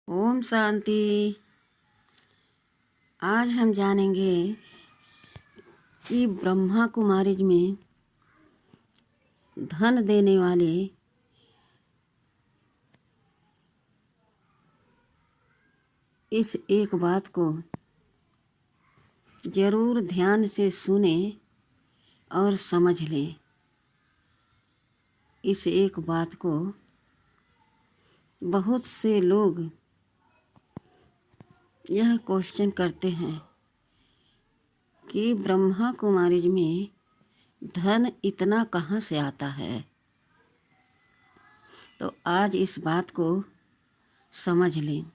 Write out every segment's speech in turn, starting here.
ओम शांति। आज हम जानेंगे कि ब्रह्मा कुमारी में धन देने वाले इस एक बात को जरूर ध्यान से सुने और समझ लें। इस एक बात को बहुत से लोग यह क्वेश्चन करते हैं कि ब्रह्मा कुमारी में धन इतना कहाँ से आता है। तो आज इस बात को समझ लें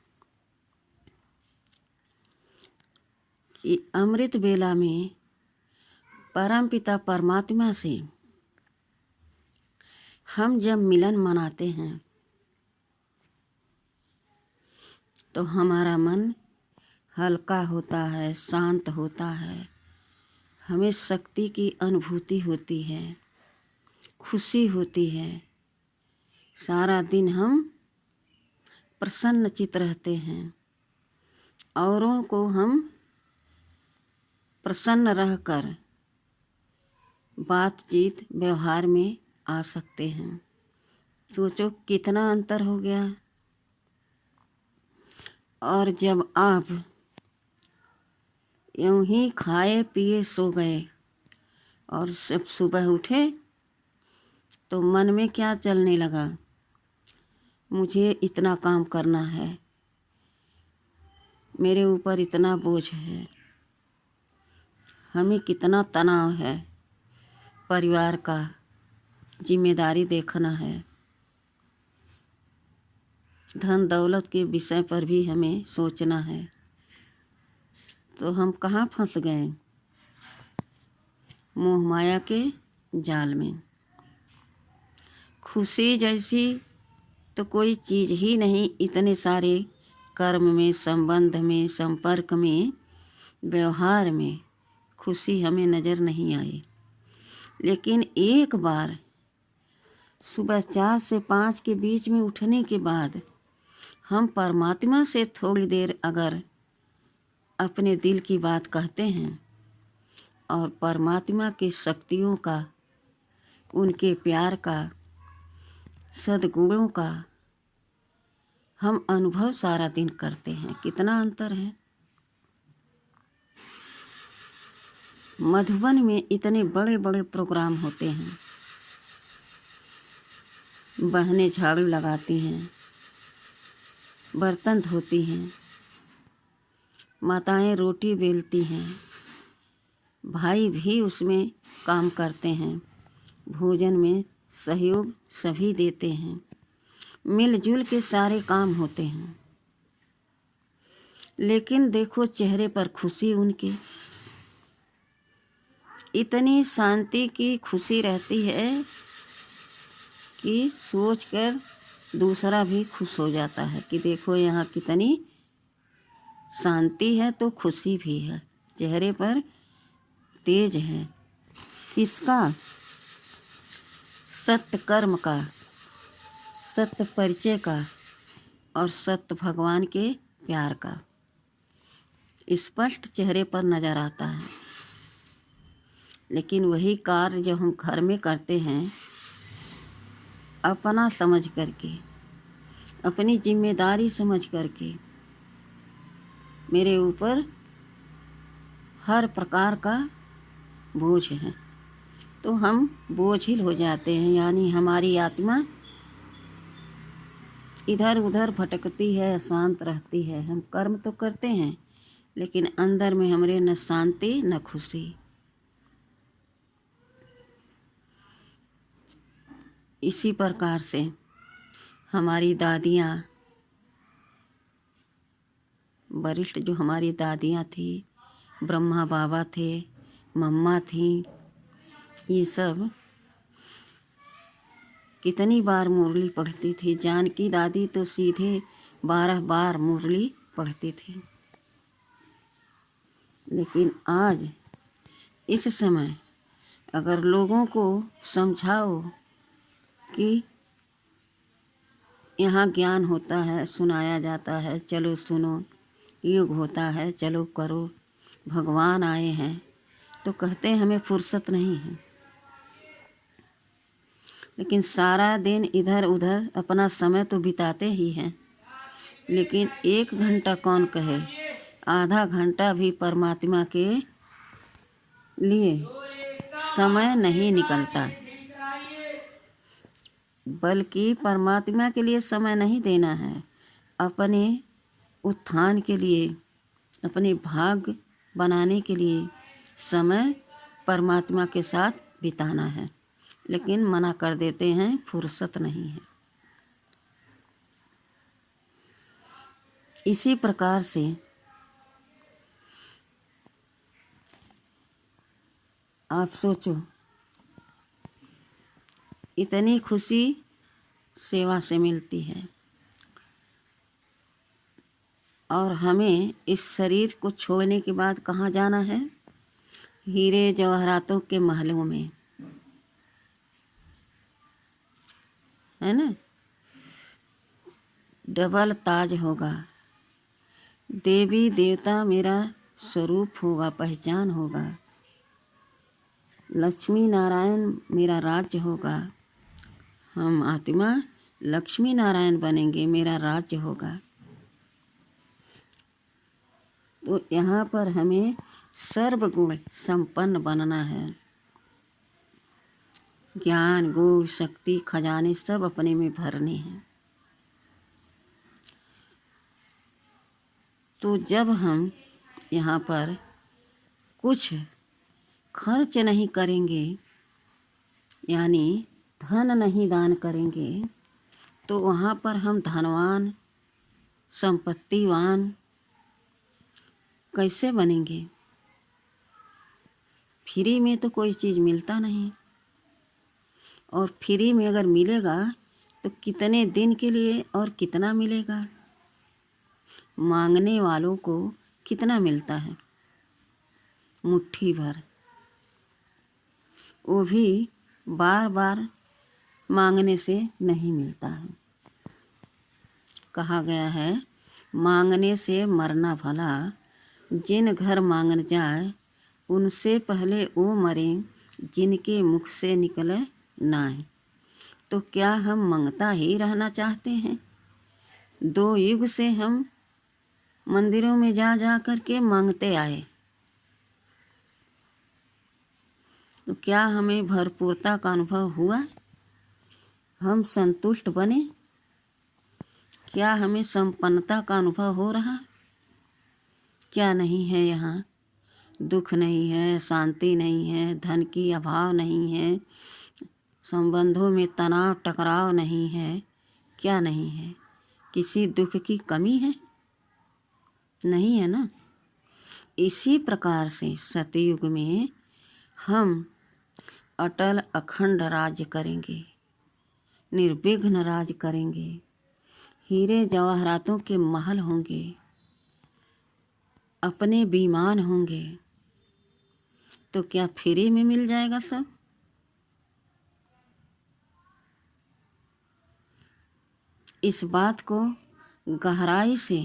कि अमृत बेला में परमपिता परमात्मा से हम जब मिलन मनाते हैं तो हमारा मन हल्का होता है, शांत होता है, हमें शक्ति की अनुभूति होती है, खुशी होती है। सारा दिन हम प्रसन्नचित्त रहते हैं। औरों को हम प्रसन्न रहकर बातचीत व्यवहार में आ सकते हैं। सोचो कितना अंतर हो गया। और जब आप यूं ही खाए पिए सो गए और जब सुबह उठे तो मन में क्या चलने लगा, मुझे इतना काम करना है, मेरे ऊपर इतना बोझ है, हमें कितना तनाव है, परिवार का जिम्मेदारी देखना है, धन दौलत के विषय पर भी हमें सोचना है। तो हम कहाँ फंस गए? मोह माया के जाल में। खुशी जैसी तो कोई चीज़ ही नहीं। इतने सारे कर्म में, संबंध में, संपर्क में, व्यवहार में खुशी हमें नज़र नहीं आई। लेकिन एक बार सुबह 4 से 5 के बीच में उठने के बाद हम परमात्मा से थोड़ी देर अगर अपने दिल की बात कहते हैं और परमात्मा की शक्तियों का, उनके प्यार का, सद्गुणों का हम अनुभव सारा दिन करते हैं, कितना अंतर है। मधुबन में इतने बड़े बड़े प्रोग्राम होते हैं, बहनें झाड़ू लगाती हैं, बर्तन धोती हैं, माताएं रोटी बेलती हैं, भाई भी उसमें काम करते हैं, भोजन में सहयोग सभी देते हैं, मिलजुल के सारे काम होते हैं। लेकिन देखो चेहरे पर खुशी उनके, इतनी शांति की खुशी रहती है कि सोचकर दूसरा भी खुश हो जाता है कि देखो यहाँ कितनी शांति है, तो खुशी भी है, चेहरे पर तेज है। किसका? सत्य कर्म का, सत्य परिचय का और सत्य भगवान के प्यार का स्पष्ट चेहरे पर नजर आता है। लेकिन वही कार्य जो हम घर में करते हैं अपना समझ करके, अपनी जिम्मेदारी समझ करके, मेरे ऊपर हर प्रकार का बोझ है, तो हम बोझिल हो जाते हैं। यानी हमारी आत्मा इधर उधर भटकती है, अशांत रहती है। हम कर्म तो करते हैं लेकिन अंदर में हमारे न शांति न खुशी। इसी प्रकार से हमारी दादियाँ, वरिष्ठ जो हमारी दादियाँ थी, ब्रह्मा बाबा थे, मम्मा थी, ये सब कितनी बार मुरली पढ़ती थी। जानकी दादी तो सीधे 12 बार मुरली पढ़ती थी। लेकिन आज इस समय अगर लोगों को समझाओ कि यहाँ ज्ञान होता है, सुनाया जाता है, चलो सुनो, युग होता है, चलो करो, भगवान आए हैं, तो कहते हैं हमें फुर्सत नहीं है। लेकिन सारा दिन इधर उधर अपना समय तो बिताते ही हैं, लेकिन 1 घंटा कौन कहे, आधा घंटा भी परमात्मा के लिए समय नहीं निकलता। बल्कि परमात्मा के लिए समय नहीं देना है, अपने उत्थान के लिए, अपने भाग्य बनाने के लिए समय परमात्मा के साथ बिताना है। लेकिन मना कर देते हैं, फुर्सत नहीं है। इसी प्रकार से आप सोचो, इतनी खुशी सेवा से मिलती है, और हमें इस शरीर को छोड़ने के बाद कहाँ जाना है? हीरे जवाहरातों के महलों में, है ना? डबल ताज होगा, देवी देवता मेरा स्वरूप होगा, पहचान होगा, लक्ष्मी नारायण मेरा राज्य होगा, हम आत्मा लक्ष्मी नारायण बनेंगे, मेरा राज्य होगा। तो यहाँ पर हमें सर्वगुण संपन्न बनना है। ज्ञान, गुण, शक्ति, खजाने सब अपने में भरने हैं। तो जब हम यहाँ पर कुछ खर्च नहीं करेंगे, यानी धन नहीं दान करेंगे, तो वहाँ पर हम धनवान, संपत्तिवान कैसे बनेंगे? फ्री में तो कोई चीज़ मिलता नहीं, और फ्री में अगर मिलेगा तो कितने दिन के लिए और कितना मिलेगा? मांगने वालों को कितना मिलता है? मुट्ठी भर, वो भी बार बार मांगने से नहीं मिलता है। कहा गया है, मांगने से मरना भला, जिन घर मांगन जाए, उनसे पहले वो मरे, जिनके मुख से निकले नाहीं। तो क्या हम मांगता ही रहना चाहते हैं? 2 युग से हम मंदिरों में जा जा कर के मांगते आए, तो क्या हमें भरपूरता का अनुभव हुआ? हम संतुष्ट बने? क्या हमें संपन्नता का अनुभव हो रहा? क्या नहीं है? यहाँ दुख नहीं है, शांति नहीं है, धन की अभाव नहीं है, संबंधों में तनाव टकराव नहीं है, क्या नहीं है? किसी दुख की कमी है? नहीं है ना। इसी प्रकार से सतयुग में हम अटल अखंड राज्य करेंगे, निर्विघ्न राज करेंगे, हीरे जवाहरातों के महल होंगे, अपने विमान होंगे। तो क्या फ्री में मिल जाएगा सब? इस बात को गहराई से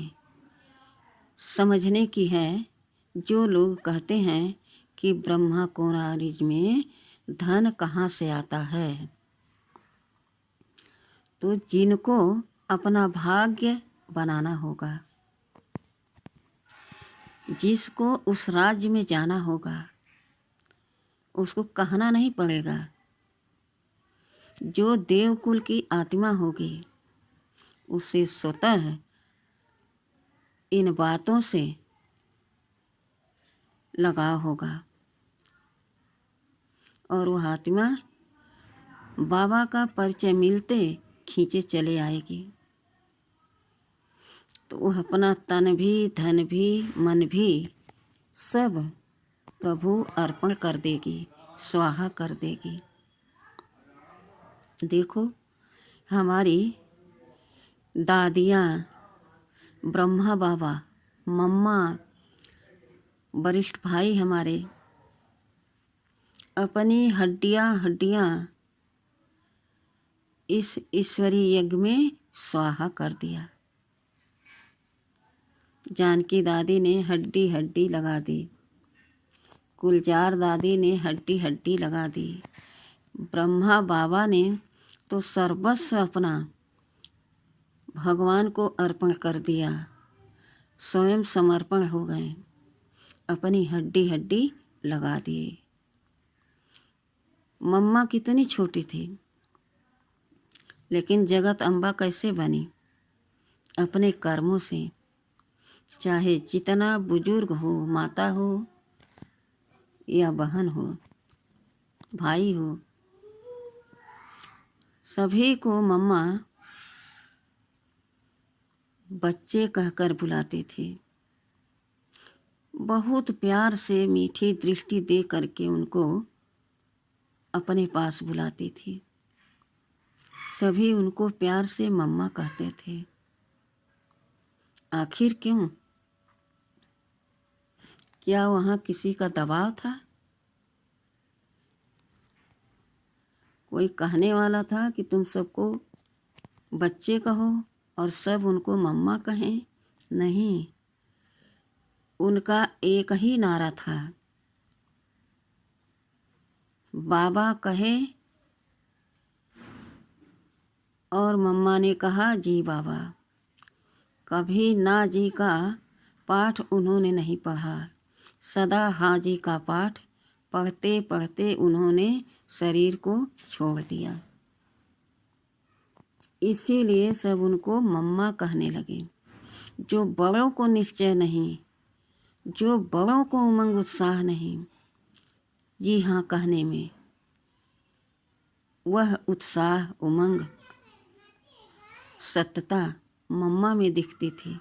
समझने की है। जो लोग कहते हैं कि ब्रह्मा कुमारीज में धन कहाँ से आता है, तो जिनको अपना भाग्य बनाना होगा, जिसको उस राज्य में जाना होगा, उसको कहना नहीं पड़ेगा। जो देवकुल की आत्मा होगी, उसे स्वतः इन बातों से लगाव होगा, और वह आत्मा बाबा का परिचय मिलते खींचे चले आएगी। तो वह अपना तन भी, धन भी, मन भी सब प्रभु अर्पण कर देगी, स्वाहा कर देगी। देखो, हमारी दादियाँ, ब्रह्मा बाबा, मम्मा, वरिष्ठ भाई हमारे अपनी हड्डियाँ इस ईश्वरीय यज्ञ में स्वाहा कर दिया। जानकी दादी ने हड्डी हड्डी लगा दी, गुलजार दादी ने हड्डी हड्डी लगा दी, ब्रह्मा बाबा ने तो सर्वस्व अपना भगवान को अर्पण कर दिया, स्वयं समर्पण हो गए, अपनी हड्डी हड्डी लगा दिए। मम्मा कितनी छोटी थी, लेकिन जगत अम्बा कैसे बनी? अपने कर्मों से। चाहे जितना बुजुर्ग हो, माता हो या बहन हो, भाई हो, सभी को मम्मा बच्चे कहकर बुलाती थी। बहुत प्यार से मीठी दृष्टि दे करके उनको अपने पास बुलाती थी। सभी उनको प्यार से मम्मा कहते थे। आखिर क्यों? क्या वहाँ किसी का दबाव था? कोई कहने वाला था कि तुम सबको बच्चे कहो और सब उनको मम्मा कहें? नहीं, उनका एक ही नारा था, बाबा कहे और मम्मा ने कहा जी बाबा। कभी ना जी का पाठ उन्होंने नहीं पढ़ा, सदा हाँ जी का पाठ पढ़ते पढ़ते उन्होंने शरीर को छोड़ दिया। इसीलिए सब उनको मम्मा कहने लगे। जो बड़ों को निश्चय नहीं, जो बड़ों को उमंग उत्साह नहीं जी हाँ कहने में, वह उत्साह उमंग सत्यता मम्मा में दिखती थी।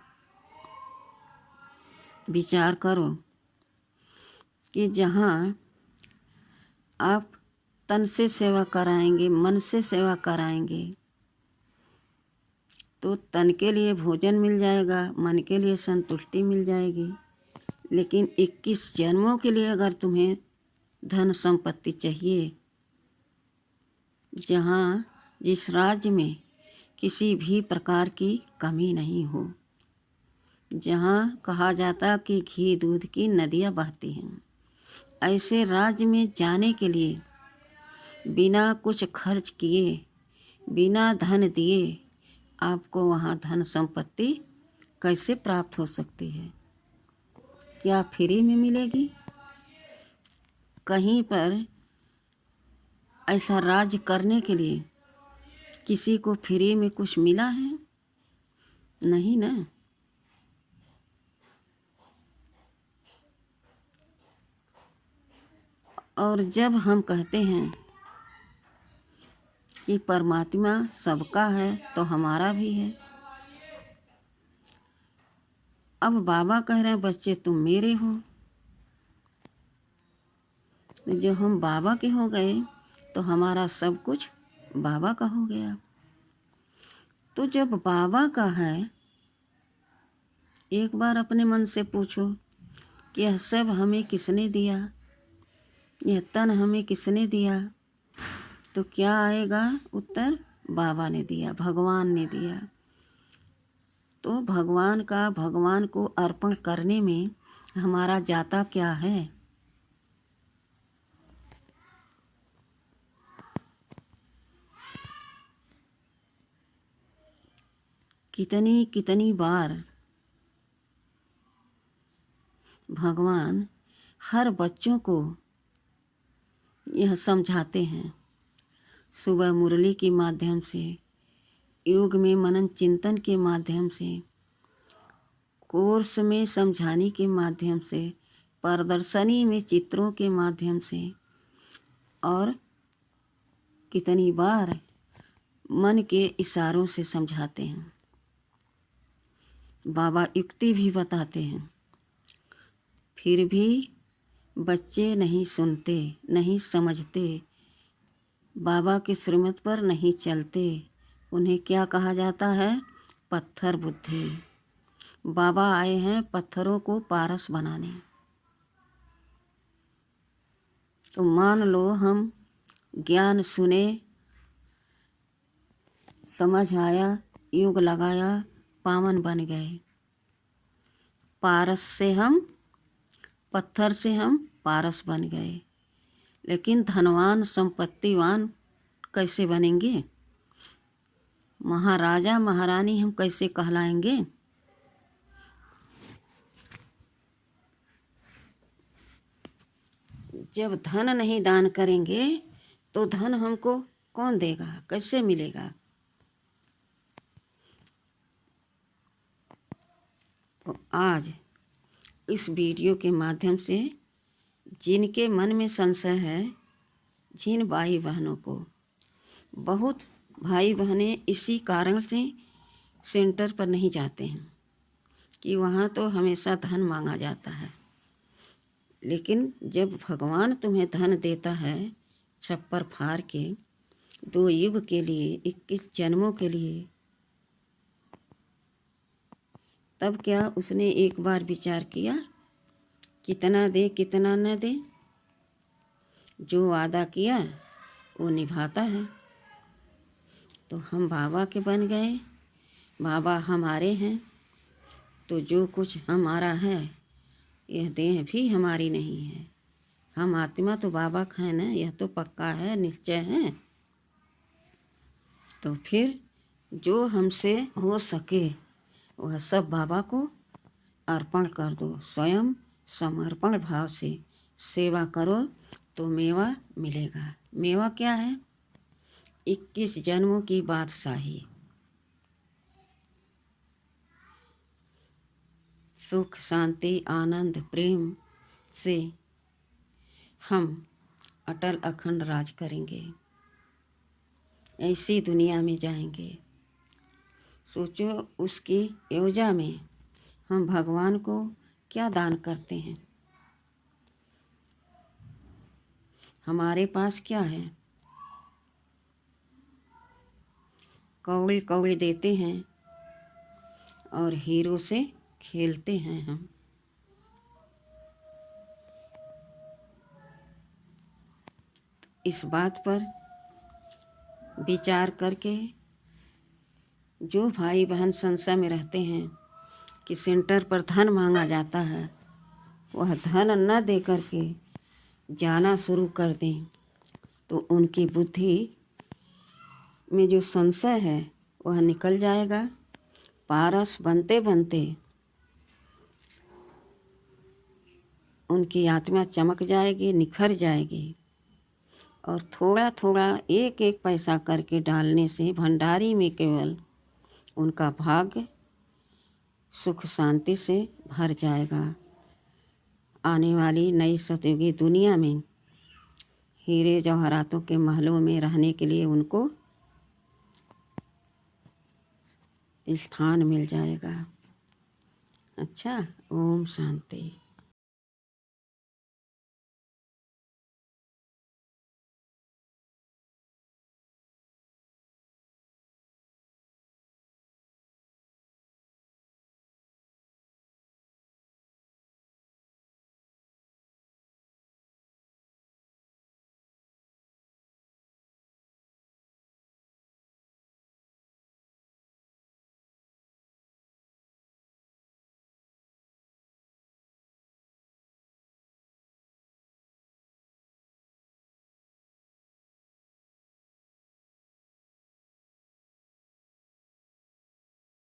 विचार करो कि जहाँ आप तन से सेवा कराएंगे, मन से सेवा कराएंगे, तो तन के लिए भोजन मिल जाएगा, मन के लिए संतुष्टि मिल जाएगी। लेकिन 21 जन्मों के लिए अगर तुम्हें धन संपत्ति चाहिए, जहाँ जिस राज्य में किसी भी प्रकार की कमी नहीं हो, जहाँ कहा जाता कि घी दूध की नदियाँ बहती हैं, ऐसे राज्य में जाने के लिए बिना कुछ खर्च किए, बिना धन दिए आपको वहाँ धन संपत्ति कैसे प्राप्त हो सकती है? क्या फ्री में मिलेगी? कहीं पर ऐसा राज्य करने के लिए किसी को फ्री में कुछ मिला है? नहीं ना। और जब हम कहते हैं कि परमात्मा सबका है तो हमारा भी है, अब बाबा कह रहे हैं बच्चे तुम मेरे हो, तो जो हम बाबा के हो गए तो हमारा सब कुछ बाबा का हो गया। तो जब बाबा का है, एक बार अपने मन से पूछो कि यह सब हमें किसने दिया, यह तन हमें किसने दिया? तो क्या आएगा उत्तर? बाबा ने दिया, भगवान ने दिया। तो भगवान का भगवान को अर्पण करने में हमारा जाता क्या है? कितनी कितनी बार भगवान हर बच्चों को यह समझाते हैं, सुबह मुरली के माध्यम से, योग में मनन चिंतन के माध्यम से, कोर्स में समझाने के माध्यम से, प्रदर्शनी में चित्रों के माध्यम से, और कितनी बार मन के इशारों से समझाते हैं। बाबा युक्ति भी बताते हैं, फिर भी बच्चे नहीं सुनते, नहीं समझते, बाबा के श्रीमत पर नहीं चलते। उन्हें क्या कहा जाता है? पत्थर बुद्धि। बाबा आए हैं पत्थरों को पारस बनाने। तो मान लो हम ज्ञान सुने, समझ आया, युग लगाया, पावन बन गए। पारस से हम, पत्थर से हम पारस बन गए। लेकिन धनवान संपत्तिवान कैसे बनेंगे? महाराजा महारानी हम कैसे कहलाएंगे? जब धन नहीं दान करेंगे तो धन हमको कौन देगा, कैसे मिलेगा? तो आज इस वीडियो के माध्यम से जिनके मन में संशय है, जिन भाई बहनों को, बहुत भाई बहनें इसी कारण से सेंटर पर नहीं जाते हैं कि वहाँ तो हमेशा धन मांगा जाता है। लेकिन जब भगवान तुम्हें धन देता है छप्पर फाड़ के, 2 युग के लिए, 21 जन्मों के लिए, तब क्या उसने एक बार विचार किया कितना दे कितना न दे? जो वादा किया वो निभाता है। तो हम बाबा के बन गए, बाबा हमारे हैं, तो जो कुछ हमारा है, यह देह भी हमारी नहीं है। हम आत्मा तो बाबा का है ना, यह तो पक्का है, निश्चय है। तो फिर जो हमसे हो सके वह सब बाबा को अर्पण कर दो। स्वयं समर्पण भाव से सेवा करो तो मेवा मिलेगा। मेवा क्या है? 21 जन्मों की बादशाही, सुख शांति आनंद प्रेम से हम अटल अखंड राज करेंगे, ऐसी दुनिया में जाएंगे। सोचो उसकी योजना में हम भगवान को क्या दान करते हैं। हमारे पास क्या है? कौड़ी कौड़ी देते हैं और हीरो से खेलते हैं हम। इस बात पर विचार करके जो भाई बहन संशय में रहते हैं कि सेंटर पर धन मांगा जाता है, वह धन न दे करके जाना शुरू कर दें तो उनकी बुद्धि में जो संशय है वह निकल जाएगा। पारस बनते बनते उनकी आत्मा चमक जाएगी, निखर जाएगी। और थोड़ा थोड़ा एक एक पैसा करके डालने से भंडारी में केवल उनका भाग्य सुख शांति से भर जाएगा। आने वाली नई सतयुगी दुनिया में हीरे जवाहरातों के महलों में रहने के लिए उनको स्थान मिल जाएगा। अच्छा, ओम शांति।